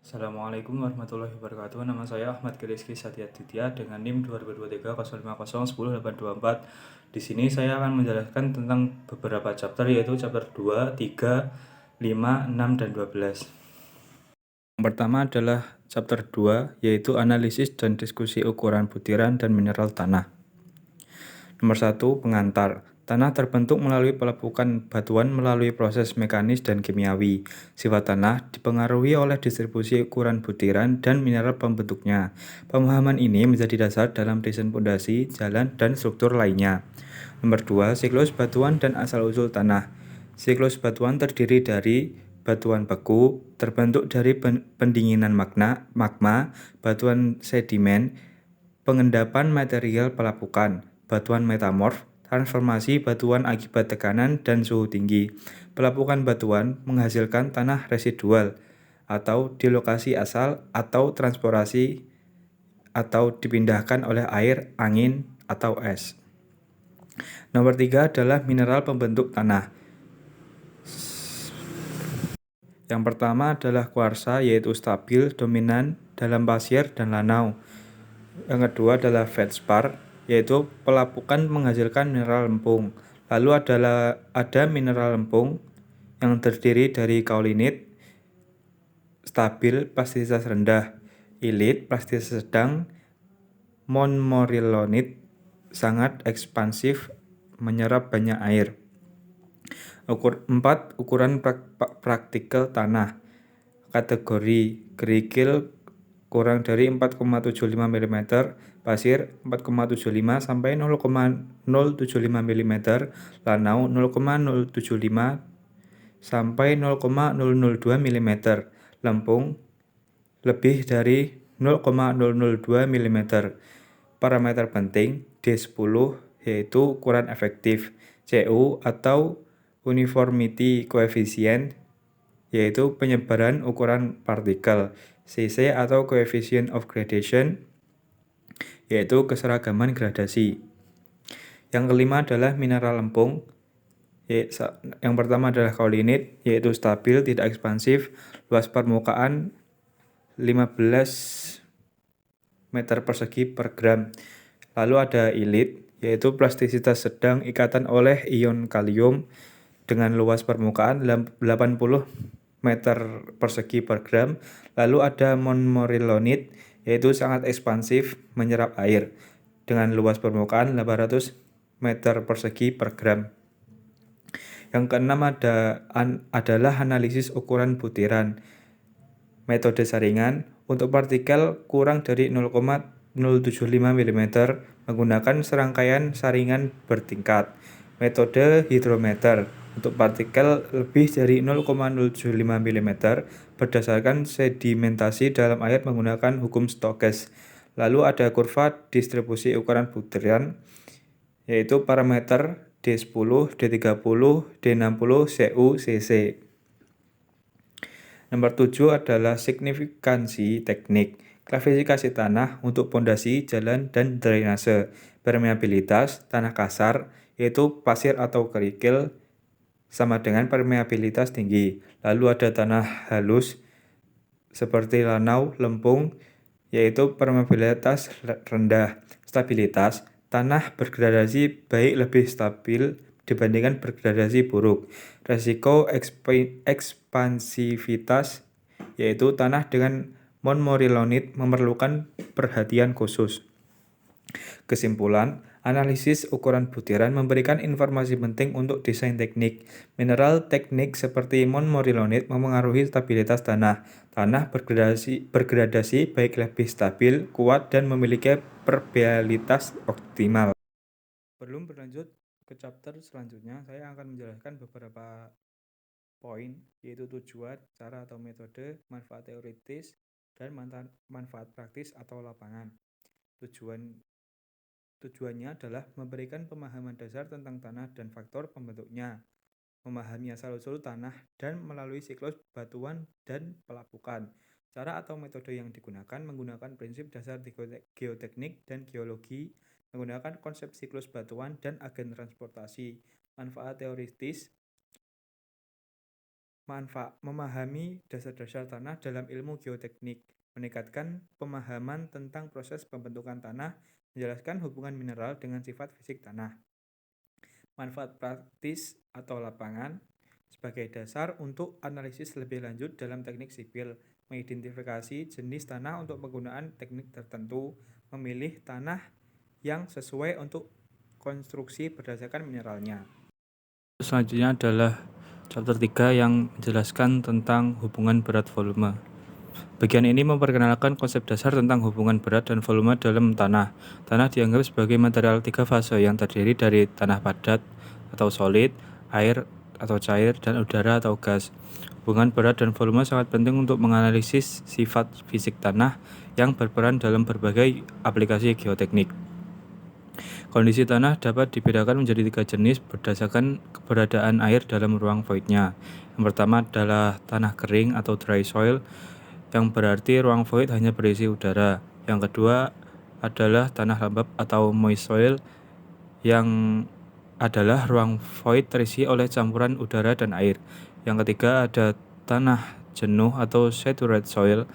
Assalamualaikum warahmatullahi wabarakatuh. Nama saya Ahmad Rizky Satyaditya dengan NIM 2023 050 10 824. Di sini saya akan menjelaskan tentang beberapa chapter yaitu chapter 2, 3, 5, 6, dan 12. Yang pertama adalah chapter 2 yaitu analisis dan diskusi ukuran butiran dan mineral tanah. Nomor 1, pengantar. Tanah terbentuk melalui pelepukan batuan melalui proses mekanis dan kimiawi. Sifat tanah dipengaruhi oleh distribusi ukuran butiran dan mineral pembentuknya. Pemahaman ini menjadi dasar dalam desain fondasi, jalan, dan struktur lainnya. Nomor 2, siklus batuan dan asal-usul tanah. Siklus batuan terdiri dari batuan beku, terbentuk dari pendinginan magma, batuan sedimen, pengendapan material pelapukan, batuan metamorf, transformasi batuan akibat tekanan dan suhu tinggi. Pelapukan batuan menghasilkan tanah residual atau di lokasi asal atau transportasi atau dipindahkan oleh air, angin, atau es. Nomor 3 adalah mineral pembentuk tanah. Yang pertama adalah kuarsa yaitu stabil, dominan dalam pasir dan lanau. Yang kedua adalah feldspar, yaitu pelapukan menghasilkan mineral lempung. Lalu ada mineral lempung yang terdiri dari kaulinit, stabil, plastisitas rendah, ilit, plastisitas sedang, montmorillonit, sangat ekspansif, menyerap banyak air. 4. Ukuran praktikal tanah. Kategori kerikil kurang dari 4,75 mm, pasir 4,75 sampai 0,075 mm, lanau 0,075 sampai 0,002 mm, lempung lebih dari 0,002 mm. Parameter penting D10 yaitu ukuran efektif, CU atau uniformity coefficient yaitu penyebaran ukuran partikel, CC atau coefficient of gradation yaitu keseragaman gradasi. Yang kelima adalah mineral lempung. Yang pertama adalah kaulinit yaitu stabil, tidak ekspansif, luas permukaan 15 meter persegi per gram. Lalu ada ilit yaitu plastisitas sedang, ikatan oleh ion kalium dengan luas permukaan 80 meter persegi per gram. Lalu ada montmorillonit yaitu sangat ekspansif, menyerap air dengan luas permukaan 800 meter persegi per gram. Yang keenam adalah analisis ukuran butiran. Metode saringan untuk partikel kurang dari 0,075 mm menggunakan serangkaian saringan bertingkat. Metode hidrometer untuk partikel lebih dari 0,075 mm berdasarkan sedimentasi dalam air menggunakan hukum Stokes. Lalu ada kurva distribusi ukuran butiran yaitu parameter D10, D30, D60, CU, CC. Nomor 7 adalah signifikansi teknik. Klasifikasi tanah untuk pondasi, jalan, dan drainase. Permeabilitas tanah kasar yaitu pasir atau kerikil sama dengan permeabilitas tinggi. Lalu ada tanah halus seperti lanau, lempung yaitu permeabilitas rendah. Stabilitas tanah bergradasi baik lebih stabil dibandingkan bergradasi buruk. Resiko ekspansivitas yaitu tanah dengan montmorillonit memerlukan perhatian khusus. Kesimpulan, analisis ukuran butiran memberikan informasi penting untuk desain teknik. Mineral teknik seperti montmorillonit memengaruhi stabilitas tanah. Tanah bergradasi baik lebih stabil, kuat, dan memiliki permeabilitas optimal. Sebelum berlanjut ke chapter selanjutnya, saya akan menjelaskan beberapa poin, yaitu tujuan, cara atau metode, manfaat teoritis, dan manfaat praktis atau lapangan. Tujuannya adalah memberikan pemahaman dasar tentang tanah dan faktor pembentuknya, memahami asal-usul tanah, dan melalui siklus batuan dan pelapukan. Cara atau metode yang digunakan menggunakan prinsip dasar geoteknik dan geologi, menggunakan konsep siklus batuan dan agen transportasi. Manfaat teoritis memahami dasar-dasar tanah dalam ilmu geoteknik, meningkatkan pemahaman tentang proses pembentukan tanah, menjelaskan hubungan mineral dengan sifat fisik tanah. Manfaat praktis atau lapangan sebagai dasar untuk analisis lebih lanjut dalam teknik sipil, mengidentifikasi jenis tanah untuk penggunaan teknik tertentu, memilih tanah yang sesuai untuk konstruksi berdasarkan mineralnya. Selanjutnya adalah chapter 3 yang menjelaskan tentang hubungan berat volume. Bagian ini memperkenalkan konsep dasar tentang hubungan berat dan volume dalam tanah. Tanah dianggap sebagai material 3 fase yang terdiri dari tanah padat atau solid, air atau cair, dan udara atau gas. Hubungan berat dan volume sangat penting untuk menganalisis sifat fisik tanah yang berperan dalam berbagai aplikasi geoteknik. Kondisi tanah dapat dibedakan menjadi 3 jenis berdasarkan keberadaan air dalam ruang voidnya. Yang pertama adalah tanah kering atau dry soil, yang berarti ruang void hanya berisi udara. Yang kedua adalah tanah lembab atau moist soil, yang adalah ruang void terisi oleh campuran udara dan air. Yang ketiga ada tanah jenuh atau saturated soil,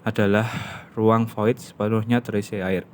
adalah ruang void sepenuhnya terisi air.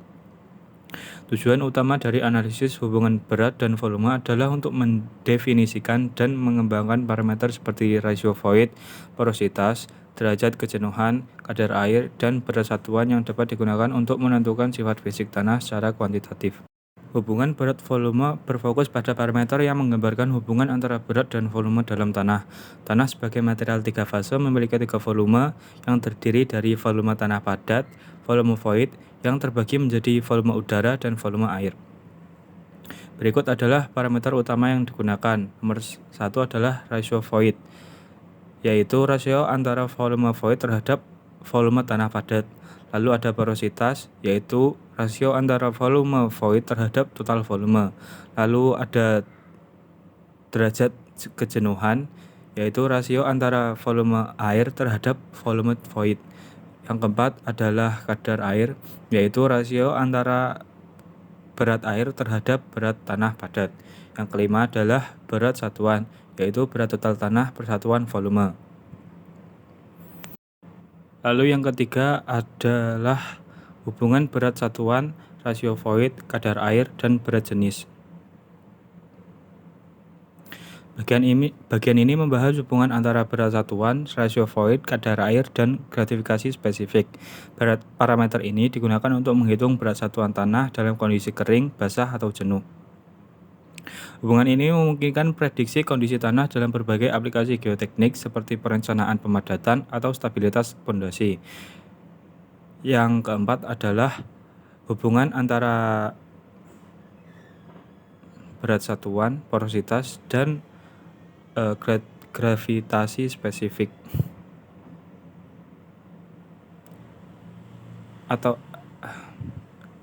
Tujuan utama dari analisis hubungan berat dan volume adalah untuk mendefinisikan dan mengembangkan parameter seperti rasio void, porositas, derajat kejenuhan, kadar air, dan berat satuan yang dapat digunakan untuk menentukan sifat fisik tanah secara kuantitatif. Hubungan berat volume berfokus pada parameter yang menggambarkan hubungan antara berat dan volume dalam tanah. Tanah sebagai material 3 fase memiliki 3 volume yang terdiri dari volume tanah padat, volume void, yang terbagi menjadi volume udara dan volume air. Berikut adalah parameter utama yang digunakan. Nomor 1 adalah rasio void, yaitu rasio antara volume void terhadap volume tanah padat. Lalu ada porositas, yaitu rasio antara volume void terhadap total volume. Lalu ada derajat kejenuhan, yaitu rasio antara volume air terhadap volume void. Yang keempat adalah kadar air, yaitu rasio antara berat air terhadap berat tanah padat. Yang kelima adalah berat satuan, yaitu berat total tanah per satuan volume. Lalu yang ketiga adalah hubungan berat satuan, rasio void, kadar air, dan berat jenis. Bagian ini membahas hubungan antara berat satuan, rasio void, kadar air, dan gratifikasi spesifik. Parameter ini digunakan untuk menghitung berat satuan tanah dalam kondisi kering, basah, atau jenuh. Hubungan ini memungkinkan prediksi kondisi tanah dalam berbagai aplikasi geoteknik seperti perencanaan pemadatan atau stabilitas pondasi. Yang keempat adalah hubungan antara berat satuan, porositas, dan gravitasi spesifik atau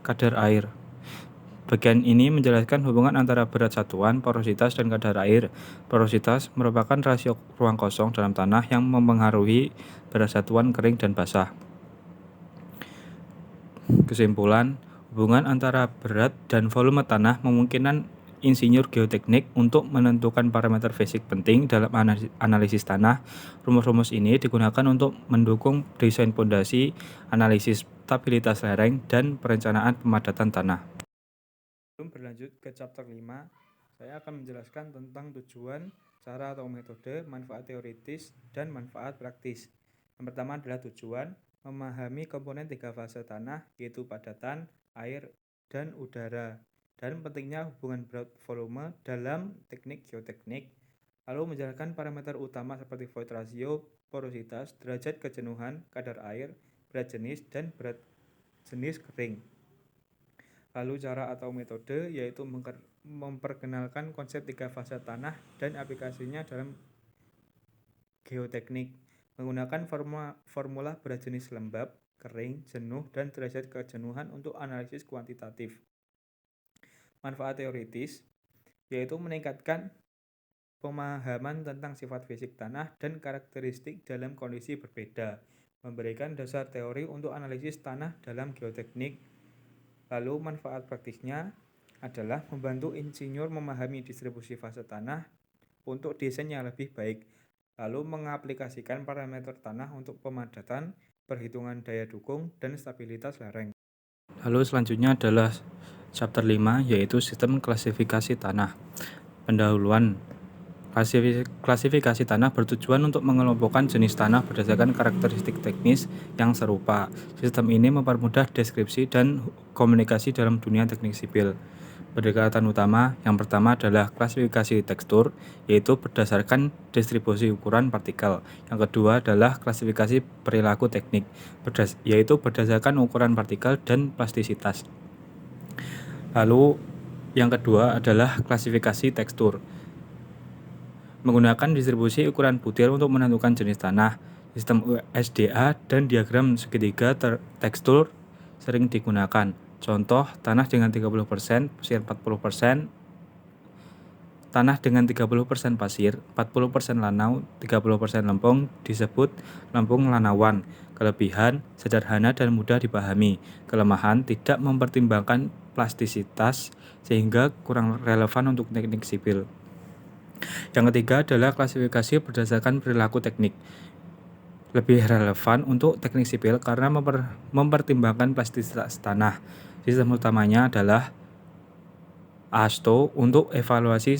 kadar air. Bagian ini menjelaskan hubungan antara berat satuan, porositas, dan kadar air. Porositas merupakan rasio ruang kosong dalam tanah yang mempengaruhi berat satuan kering dan basah. Kesimpulan, hubungan antara berat dan volume tanah memungkinkan insinyur geoteknik untuk menentukan parameter fisik penting dalam analisis tanah. Rumus-rumus ini digunakan untuk mendukung desain pondasi, analisis stabilitas lereng, dan perencanaan pemadatan tanah. Sebelum berlanjut ke chapter 5, saya akan menjelaskan tentang tujuan, cara atau metode, manfaat teoritis, dan manfaat praktis. Yang pertama adalah tujuan, memahami komponen 3 fase tanah, yaitu padatan, air, dan udara, dan pentingnya hubungan berat volume dalam teknik geoteknik. Lalu menjelaskan parameter utama seperti void ratio, porositas, derajat kejenuhan, kadar air, berat jenis, dan berat jenis kering. Lalu cara atau metode, yaitu memperkenalkan konsep 3 fase tanah dan aplikasinya dalam geoteknik, menggunakan formula berat jenis lembab, kering, jenuh, dan derajat kejenuhan untuk analisis kuantitatif. Manfaat teoritis, yaitu meningkatkan pemahaman tentang sifat fisik tanah dan karakteristik dalam kondisi berbeda, memberikan dasar teori untuk analisis tanah dalam geoteknik. Lalu manfaat praktisnya adalah membantu insinyur memahami distribusi fase tanah untuk desain yang lebih baik. lalu mengaplikasikan parameter tanah untuk pemadatan, perhitungan daya dukung, dan stabilitas lereng. Lalu selanjutnya adalah chapter 5, yaitu sistem klasifikasi tanah. Pendahuluan. Klasifikasi tanah bertujuan untuk mengelompokkan jenis tanah berdasarkan karakteristik teknis yang serupa. Sistem ini mempermudah deskripsi dan komunikasi dalam dunia teknik sipil. Pendekatan utama yang pertama adalah klasifikasi tekstur, yaitu berdasarkan distribusi ukuran partikel. Yang kedua adalah klasifikasi perilaku teknik, yaitu berdasarkan ukuran partikel dan plastisitas. Lalu yang kedua adalah klasifikasi tekstur, menggunakan distribusi ukuran butir untuk menentukan jenis tanah. Sistem SDA dan diagram segitiga tekstur sering digunakan. Contoh, tanah dengan 30% pasir 40%, tanah dengan 30% pasir, 40% lanau, 30% lempung disebut lempung lanauan. Kelebihan, sederhana dan mudah dipahami. Kelemahan, tidak mempertimbangkan plastisitas sehingga kurang relevan untuk teknik sipil. Yang ketiga adalah klasifikasi berdasarkan perilaku teknik. Lebih relevan untuk teknik sipil karena mempertimbangkan plastisitas tanah. Sistem utamanya adalah ASTO untuk evaluasi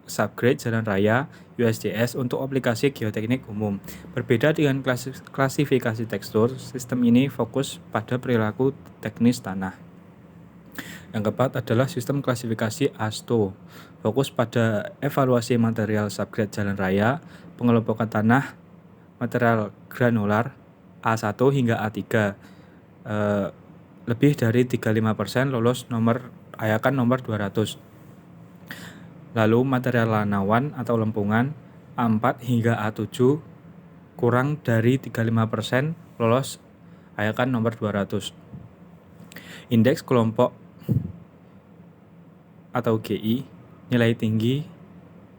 subgrade jalan raya, USGS untuk aplikasi geoteknik umum. Berbeda dengan klasifikasi tekstur, sistem ini fokus pada perilaku teknis tanah. Yang keempat adalah sistem klasifikasi ASTO, fokus pada evaluasi material subgrade jalan raya, pengelompokan tanah, material granular A1 hingga A3. Lebih dari 35% lolos ayakan nomor 200. Lalu material lanauan atau lempungan A4 hingga A7 kurang dari 35% lolos ayakan nomor 200. Indeks kelompok atau GI, nilai tinggi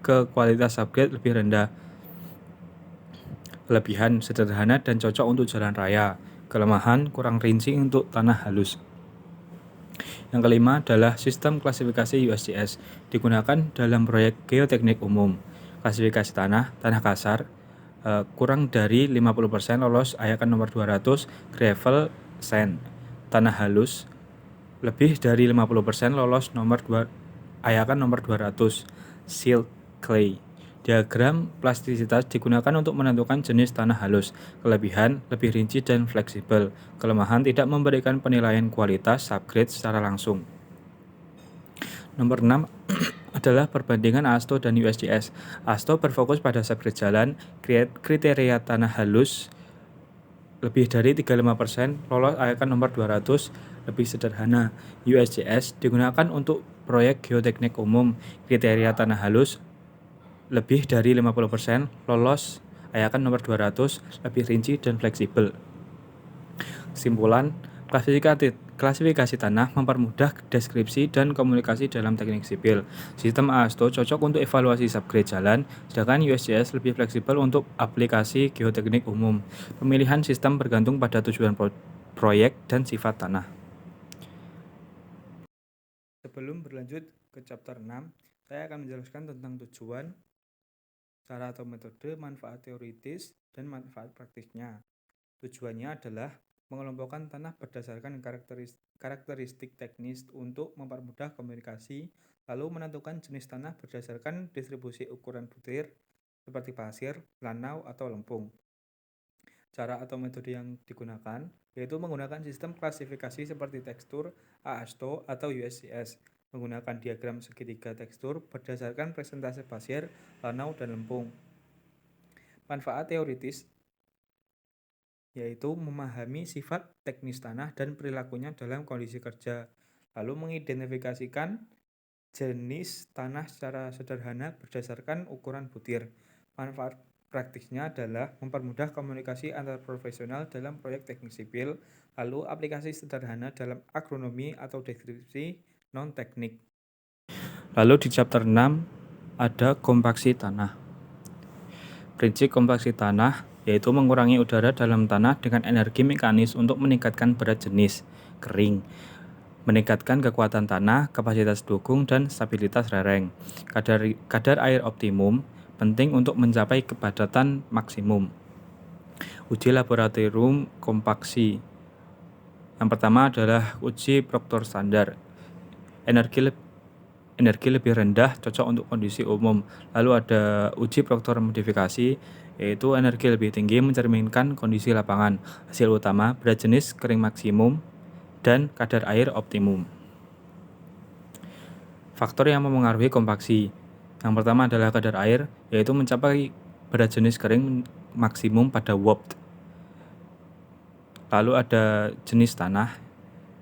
ke kualitas subgrade lebih rendah. Kelebihan, sederhana dan cocok untuk jalan raya. Kelemahan, kurang rinci untuk tanah halus. Yang kelima adalah sistem klasifikasi USGS, digunakan dalam proyek geoteknik umum. Klasifikasi tanah kasar, kurang dari 50% lolos ayakan nomor 200, gravel, sand. Tanah halus, lebih dari 50% lolos ayakan nomor 200, silt, clay. Diagram plastisitas digunakan untuk menentukan jenis tanah halus. Kelebihan, lebih rinci dan fleksibel. Kelemahan, tidak memberikan penilaian kualitas subgrade secara langsung. Nomor 6 adalah perbandingan ASTO dan USGS. ASTO berfokus pada subgrade jalan, kriteria tanah halus lebih dari 35% lolos ayakan nomor 200, lebih sederhana. USGS digunakan untuk proyek geoteknik umum, kriteria tanah halus lebih dari 50% lolos ayakan nomor 200, lebih rinci dan fleksibel. Kesimpulan, klasifikasi tanah mempermudah deskripsi dan komunikasi dalam teknik sipil. Sistem ASTO cocok untuk evaluasi subgrade jalan, sedangkan USGS lebih fleksibel untuk aplikasi geoteknik umum. Pemilihan sistem bergantung pada tujuan proyek dan sifat tanah. Sebelum berlanjut ke chapter 6, saya akan menjelaskan tentang tujuan, cara atau metode, manfaat teoritis, dan manfaat praktisnya. Tujuannya adalah mengelompokkan tanah berdasarkan karakteristik teknis untuk mempermudah komunikasi, lalu menentukan jenis tanah berdasarkan distribusi ukuran butir seperti pasir, lanau, atau lempung. Cara atau metode yang digunakan yaitu menggunakan sistem klasifikasi seperti tekstur, ASTO, atau USGS, menggunakan diagram segitiga tekstur berdasarkan presentase pasir, lanau, dan lempung. Manfaat teoritis yaitu memahami sifat teknis tanah dan perilakunya dalam kondisi kerja, lalu mengidentifikasikan jenis tanah secara sederhana berdasarkan ukuran butir. Manfaat praktisnya adalah mempermudah komunikasi antar profesional dalam proyek teknik sipil, lalu aplikasi sederhana dalam agronomi atau deskripsi non-teknik. Lalu di chapter 6 ada kompaksi tanah. Prinsip kompaksi tanah yaitu mengurangi udara dalam tanah dengan energi mekanis untuk meningkatkan berat jenis, kering, meningkatkan kekuatan tanah, kapasitas dukung, dan stabilitas lereng. Kadar air optimum, penting untuk mencapai kepadatan maksimum. Uji laboratorium kompaksi. Yang pertama adalah uji Proctor standar. Energi lebih rendah cocok untuk kondisi umum. Lalu ada uji Proctor modifikasi, yaitu energi lebih tinggi mencerminkan kondisi lapangan. Hasil utama berat jenis kering maksimum dan kadar air optimum. Faktor yang mempengaruhi kompaksi. Yang pertama adalah kadar air, yaitu mencapai berat jenis kering maksimum pada Watt. Lalu ada jenis tanah,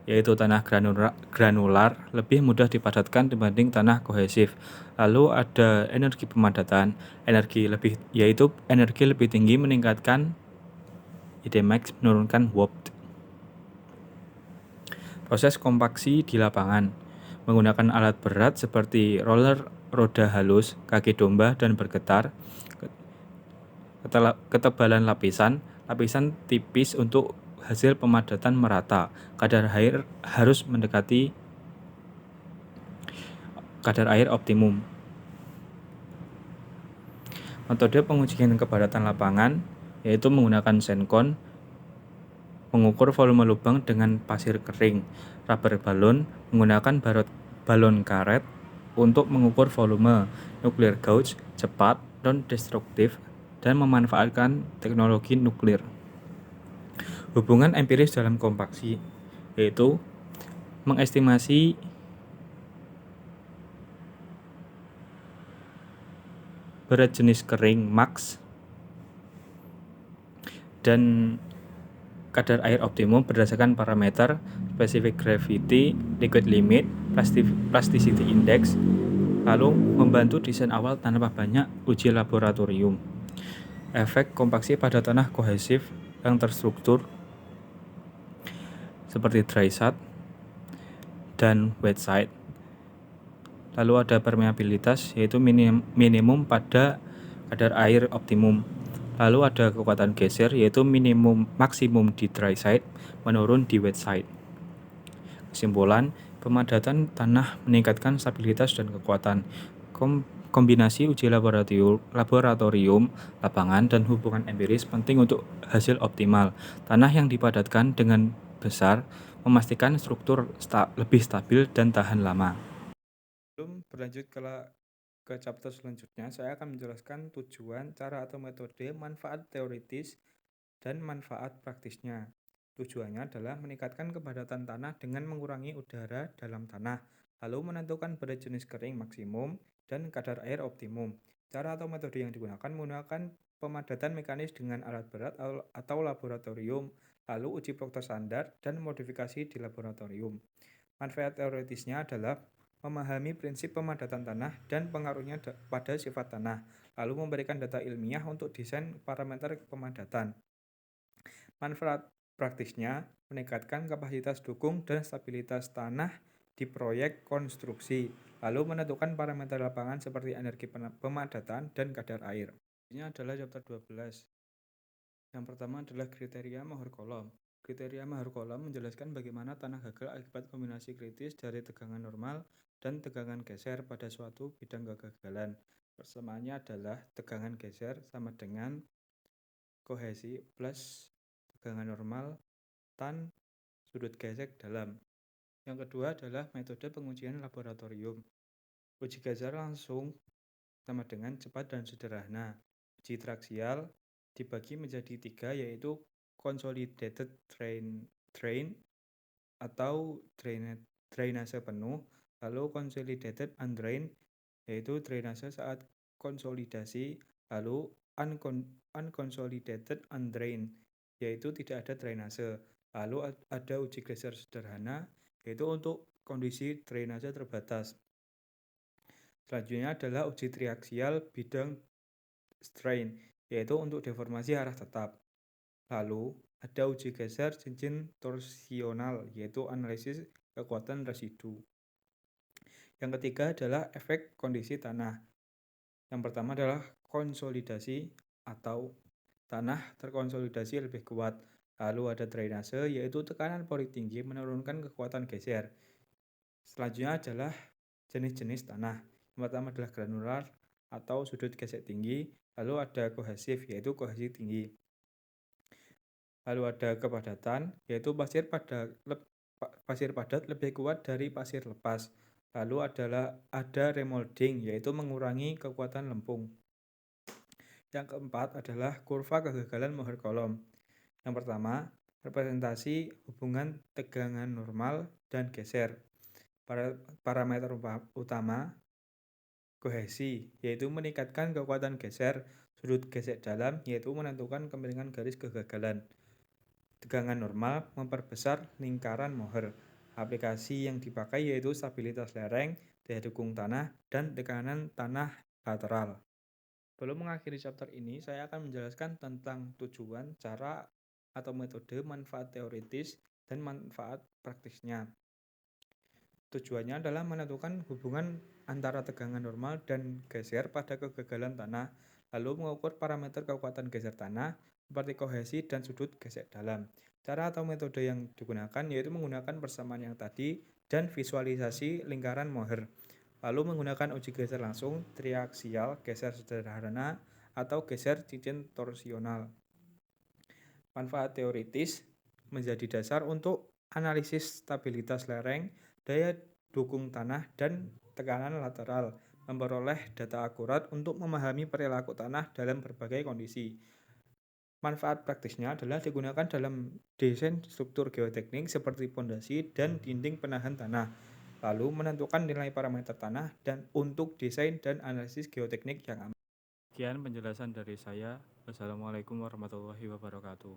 yaitu tanah granular lebih mudah dipadatkan dibanding tanah kohesif. Lalu ada energi pemadatan, yaitu energi lebih tinggi meningkatkan ID max menurunkan Watt. Proses kompaksi di lapangan menggunakan alat berat seperti roller roda halus, kaki domba, dan bergetar. Ketebalan lapisan tipis untuk hasil pemadatan merata. Kadar air harus mendekati kadar air optimum. Metode pengujian kepadatan lapangan yaitu menggunakan senkon, mengukur volume lubang dengan pasir kering, rubber balon, menggunakan balon karet untuk mengukur volume, nuclear gauge, cepat, non-destruktif, dan memanfaatkan teknologi nuklir. Hubungan empiris dalam kompaksi yaitu mengestimasi berat jenis kering max dan kadar air optimum berdasarkan parameter specific gravity, liquid limit, plasticity index, lalu membantu desain awal tanpa banyak uji laboratorium. Efek kompaksi pada tanah kohesif yang terstruktur seperti dry site dan wet site. Lalu ada permeabilitas, yaitu minimum pada kadar air optimum. Lalu ada kekuatan geser, yaitu maksimum di dry site, menurun di wet site. Kesimpulan, pemadatan tanah meningkatkan stabilitas dan kekuatan. Kombinasi uji laboratorium, lapangan, dan hubungan empiris penting untuk hasil optimal. Tanah yang dipadatkan dengan besar memastikan struktur lebih stabil dan tahan lama. Sebelum berlanjut ke chapter selanjutnya, saya akan menjelaskan tujuan, cara atau metode, manfaat teoritis, dan manfaat praktisnya. Tujuannya adalah meningkatkan kepadatan tanah dengan mengurangi udara dalam tanah, lalu menentukan berat jenis kering maksimum dan kadar air optimum. Cara atau metode yang digunakan menggunakan pemadatan mekanis dengan alat berat atau laboratorium, lalu uji Proctor standar dan modifikasi di laboratorium. Manfaat teoritisnya adalah memahami prinsip pemadatan tanah dan pengaruhnya pada sifat tanah, lalu memberikan data ilmiah untuk desain parameter pemadatan. Manfaat praktisnya meningkatkan kapasitas dukung dan stabilitas tanah di proyek konstruksi, lalu menentukan parameter lapangan seperti energi pemadatan dan kadar air. Ini adalah chapter 12. Yang pertama adalah kriteria Mahor kolom. Kriteria Mahor kolom menjelaskan bagaimana tanah gagal akibat kombinasi kritis dari tegangan normal dan tegangan geser pada suatu bidang kegagalan. Persamaannya adalah tegangan geser sama dengan kohesi plus tegangan normal tan sudut gesek dalam. Yang kedua adalah metode pengujian laboratorium. Uji geser langsung sama dengan cepat dan sederhana. Uji traksial dibagi menjadi 3, yaitu consolidated drain atau drainase penuh, lalu consolidated undrained, yaitu drainase saat konsolidasi, lalu unconsolidated undrained, yaitu tidak ada drainase. Lalu ada uji geser sederhana, yaitu untuk kondisi drainase terbatas. Selanjutnya adalah uji triaksial bidang strain, yaitu untuk deformasi arah tetap. Lalu ada uji geser cincin torsional, yaitu analisis kekuatan residu. Yang ketiga adalah efek kondisi tanah. Yang pertama adalah konsolidasi atau tanah terkonsolidasi lebih kuat. Lalu ada drainase, yaitu tekanan pori tinggi menurunkan kekuatan geser. Selanjutnya adalah jenis-jenis tanah. Yang pertama adalah granular, atau sudut gesek tinggi, lalu ada kohesif, yaitu kohesi tinggi. Lalu ada kepadatan, yaitu pasir padat lebih kuat dari pasir lepas. Lalu ada remolding, yaitu mengurangi kekuatan lempung. Yang keempat adalah kurva kegagalan Mohr kolom. Yang pertama, representasi hubungan tegangan normal dan geser. Parameter utama kohesi, yaitu meningkatkan kekuatan geser. Sudut gesek dalam, yaitu menentukan kemiringan garis kegagalan. Tegangan normal memperbesar lingkaran Mohr. Aplikasi yang dipakai yaitu stabilitas lereng, daya dukung tanah, dan tekanan tanah lateral. Sebelum mengakhiri chapter ini, saya akan menjelaskan tentang tujuan, cara, atau metode, manfaat teoritis, dan manfaat praktisnya. Tujuannya adalah menentukan hubungan antara tegangan normal dan geser pada kegagalan tanah, lalu mengukur parameter kekuatan geser tanah, seperti kohesi dan sudut gesek dalam. Cara atau metode yang digunakan yaitu menggunakan persamaan yang tadi dan visualisasi lingkaran Mohr. Lalu menggunakan uji geser langsung, triaksial, geser sederhana, atau geser cincin torsional. Manfaat teoritis menjadi dasar untuk analisis stabilitas lereng, daya dukung tanah, dan tekanan lateral, memperoleh data akurat untuk memahami perilaku tanah dalam berbagai kondisi. Manfaat praktisnya adalah digunakan dalam desain struktur geoteknik seperti pondasi dan dinding penahan tanah, lalu menentukan nilai parameter tanah dan untuk desain dan analisis geoteknik yang aman. Sekian penjelasan dari saya. Wassalamualaikum warahmatullahi wabarakatuh.